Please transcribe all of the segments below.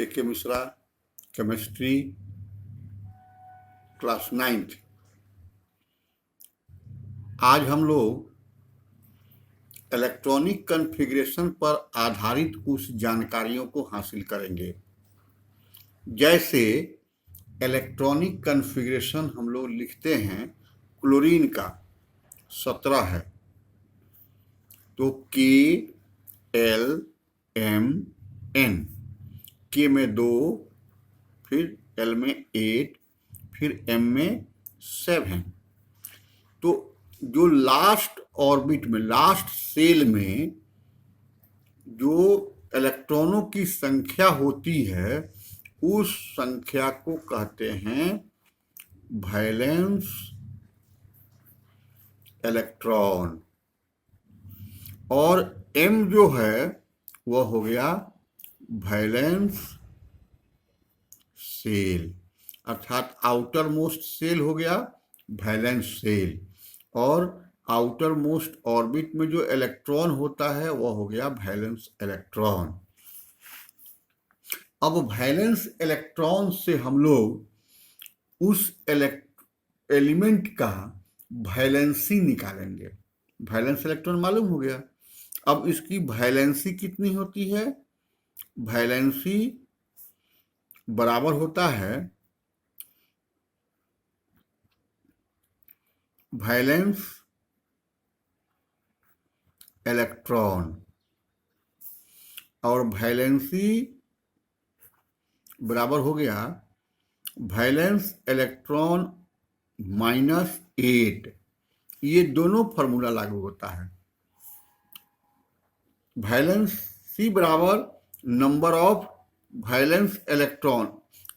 के Mishra, chemistry, class 9th। आज हम लोग इलेक्ट्रॉनिक कॉन्फ़िगरेशन पर आधारित कुछ जानकारियों को हासिल करेंगे। जैसे इलेक्ट्रॉनिक कॉन्फ़िगरेशन हम लोग लिखते हैं, क्लोरीन का 17 है, तो KLMN, के में 2, फिर L में 8, फिर M में 7। तो जो लास्ट ऑर्बिट में, लास्ट सेल में जो इलेक्ट्रॉनों की संख्या होती है, उस संख्या को कहते हैं वैलेंस इलेक्ट्रॉन। और M जो है वह हो गया वैलेंस सेल, अर्थात आउटर मोस्ट सेल हो गया वैलेंस सेल, और आउटर मोस्ट ऑर्बिट में जो इलेक्ट्रॉन होता है वह हो गया वैलेंस इलेक्ट्रॉन। अब वैलेंस इलेक्ट्रॉन से हम लोग उस एलिमेंट का वैलेंसी निकालेंगे। वैलेंस इलेक्ट्रॉन मालूम हो गया। अब इसकी वैलेंसी कितनी होती है? वैलेंसी बराबर होता है वैलेंस इलेक्ट्रॉन, और वैलेंसी बराबर हो गया वैलेंस इलेक्ट्रॉन -8। ये दोनों फॉर्मूला लागू होता है। वैलेंसी बराबर नंबर ऑफ वैलेंस इलेक्ट्रॉन।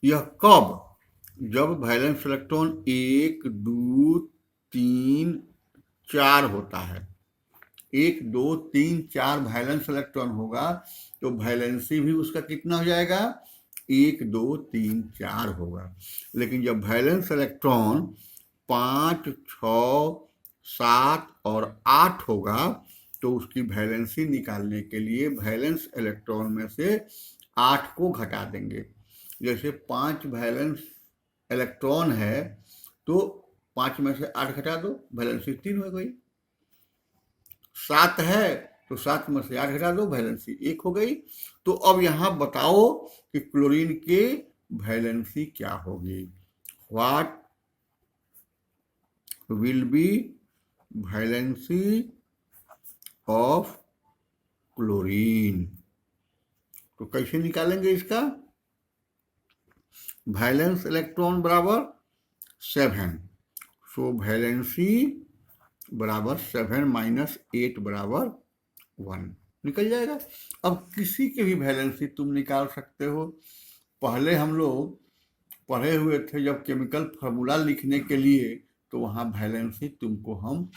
यह कब? जब वैलेंस इलेक्ट्रॉन 1, 2, 3, 4 होता है। 1, 2, 3, 4 वैलेंस इलेक्ट्रॉन होगा तो वैलेंसी भी उसका कितना हो जाएगा? 1, 2, 3, 4 होगा। लेकिन जब वैलेंस इलेक्ट्रॉन 5, 6, 7 और 8 होगा तो उसकी वैलेंसी निकालने के लिए वैलेंस इलेक्ट्रॉन में से 8 को घटा देंगे। जैसे 5 वैलेंस इलेक्ट्रॉन है तो 5 में से 8 घटा दो, वैलेंसी 3 हो गई। 7 है तो 7 में से 8 घटा दो, वैलेंसी 1 हो गई। तो अब यहाँ बताओ कि क्लोरीन के वैलेंसी क्या होगी? What will be valency of chlorine? तो कैसे निकालेंगे इसका? वैलेंस इलेक्ट्रॉन बराबर 7, सो वैलेंसी बराबर 7 - 8 बराबर 1 निकल जाएगा। अब किसी के भी वैलेंसी तुम निकाल सकते हो। पहले हम लोग पढ़े हुए थे जब केमिकल फार्मूला लिखने के लिए, तो वहाँ वैलेंसी तुमको हम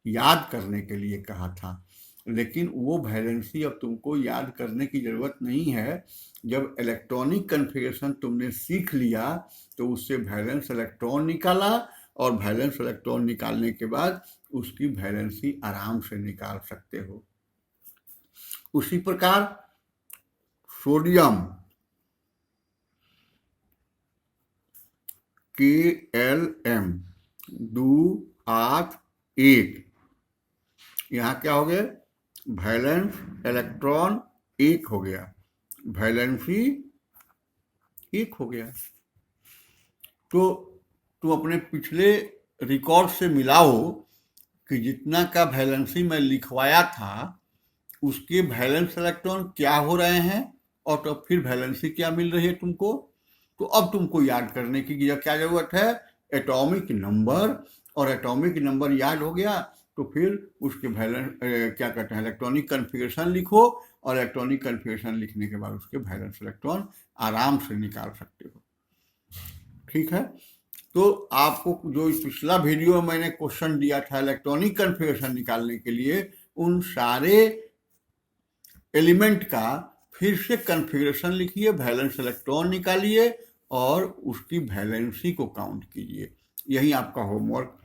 याद करने के लिए कहा था। लेकिन वो वैलेंसी अब तुमको याद करने की ज़रूरत नहीं है। जब इलेक्ट्रॉनिक कॉन्फ़िगरेशन तुमने सीख लिया तो उससे वैलेंस इलेक्ट्रॉन निकाला, और वैलेंस इलेक्ट्रॉन निकालने के बाद उसकी वैलेंसी आराम से निकाल सकते हो। उसी प्रकार सोडियम KLM 2, 8, 1, यहाँ क्या हो गया? वैलेंस इलेक्ट्रॉन 1 हो गया, वैलेंसी 1 हो गया। तो तुम अपने पिछले रिकॉर्ड से मिलाओ कि जितना का वैलेंसी मैं लिखवाया था उसके वैलेंस इलेक्ट्रॉन क्या हो रहे हैं, और तो फिर वैलेंसी क्या मिल रही है तुमको। तो अब तुमको याद करने की क्या जरूरत है? Atomic number. और एटॉमिक नंबर याद हो गया तो फिर उसके क्या कहते हैं, इलेक्ट्रॉनिक कॉन्फ़िगरेशन लिखो, और इलेक्ट्रॉनिक कॉन्फ़िगरेशन लिखने के बाद उसके वैलेंस इलेक्ट्रॉन आराम से निकाल सकते हो। ठीक है। तो आपको जो पिछला वीडियो में मैंने क्वेश्चन दिया था इलेक्ट्रॉनिक कॉन्फ़िगरेशन निकालने के लिए, उन सारे एलिमेंट का फिर से कॉन्फ़िगरेशन लिखिए, वैलेंस इलेक्ट्रॉन निकालिए और उसकी वैलेंसी को काउंट कीजिए। यही आपका होमवर्क